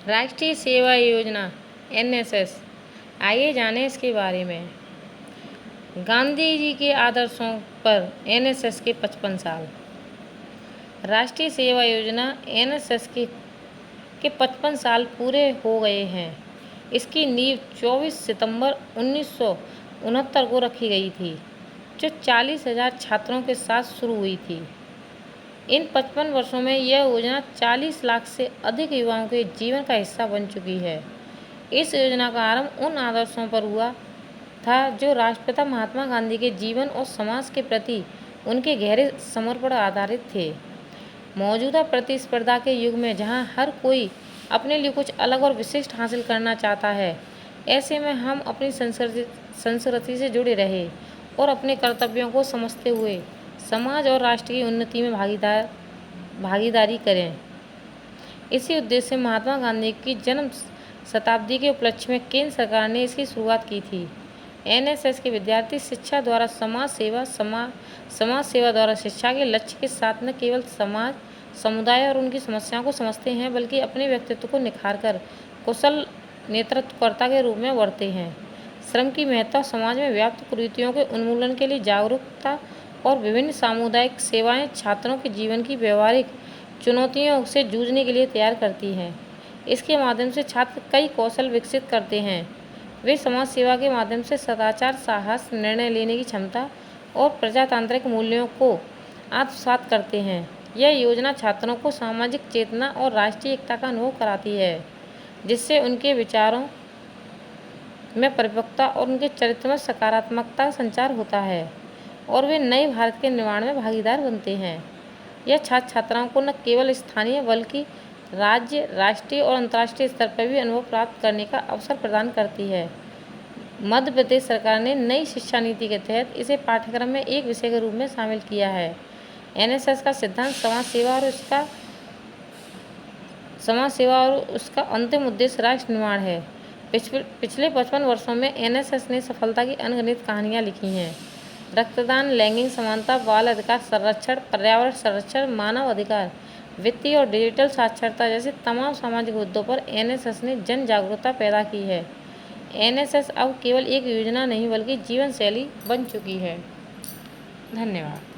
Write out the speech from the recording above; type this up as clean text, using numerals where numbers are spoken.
राष्ट्रीय सेवा योजना एनएसएस, आइए जानें इसके बारे में। गांधी जी के आदर्शों पर एनएसएस के 55 साल। राष्ट्रीय सेवा योजना एनएसएस के 55 साल पूरे हो गए हैं। इसकी नींव 24 सितंबर 1969 को रखी गई थी, जो 40,000 छात्रों के साथ शुरू हुई थी। इन 55 वर्षों में यह योजना 40 लाख से अधिक युवाओं के जीवन का हिस्सा बन चुकी है। इस योजना का आरंभ उन आदर्शों पर हुआ था जो राष्ट्रपिता महात्मा गांधी के जीवन और समाज के प्रति उनके गहरे समर्पण आधारित थे। मौजूदा प्रतिस्पर्धा के युग में जहां हर कोई अपने लिए कुछ अलग और विशिष्ट हासिल करना चाहता है, ऐसे में हम अपनी संस्कृति से जुड़े रहे और अपने कर्तव्यों को समझते हुए समाज और राष्ट्र की उन्नति में भागीदारी करें। इसी उद्देश्य से महात्मा गांधी की जन्म शताब्दी के उपलक्ष्य में केंद्र सरकार ने इसकी शुरुआत की थी। एनएसएस के विद्यार्थी शिक्षा द्वारा समाज सेवा द्वारा शिक्षा के लक्ष्य के साथ न केवल समाज, समुदाय और उनकी समस्याओं को समझते हैं, बल्कि अपने व्यक्तित्व को निखारकर कुशल नेतृत्वकर्ता के रूप में उभरते हैं। श्रम की महत्ता, समाज में व्याप्त कुरीतियों के उन्मूलन के लिए जागरूकता और विभिन्न सामुदायिक सेवाएं छात्रों के जीवन की व्यवहारिक चुनौतियों से जूझने के लिए तैयार करती हैं। इसके माध्यम से छात्र कई कौशल विकसित करते हैं। वे समाज सेवा के माध्यम से सदाचार, साहस, निर्णय लेने की क्षमता और प्रजातांत्रिक मूल्यों को आत्मसात करते हैं। यह योजना छात्रों को सामाजिक चेतना और राष्ट्रीय एकता का अनुभव कराती है, जिससे उनके विचारों में परिपक्वता और उनके चरित्र में सकारात्मकता का संचार होता है और वे नए भारत के निर्माण में भागीदार बनते हैं। यह छात्र छात्राओं को न केवल स्थानीय बल्कि राज्य, राष्ट्रीय और अंतर्राष्ट्रीय स्तर पर भी अनुभव प्राप्त करने का अवसर प्रदान करती है। मध्य प्रदेश सरकार ने नई शिक्षा नीति के तहत इसे पाठ्यक्रम में एक विषय के रूप में शामिल किया है। एनएसएस का सिद्धांत समाज सेवा और उसका अंतिम उद्देश्य राष्ट्र निर्माण है। पिछले 55 वर्षों में एनएसएस ने सफलता की अनगिनत कहानियाँ लिखी हैं। रक्तदान, लैंगिक समानता, बाल अधिकार संरक्षण, पर्यावरण संरक्षण, मानव अधिकार, वित्तीय और डिजिटल साक्षरता जैसे तमाम सामाजिक मुद्दों पर एनएसएस ने जन जागरूकता पैदा की है। एनएसएस अब केवल एक योजना नहीं बल्कि जीवन शैली बन चुकी है। धन्यवाद।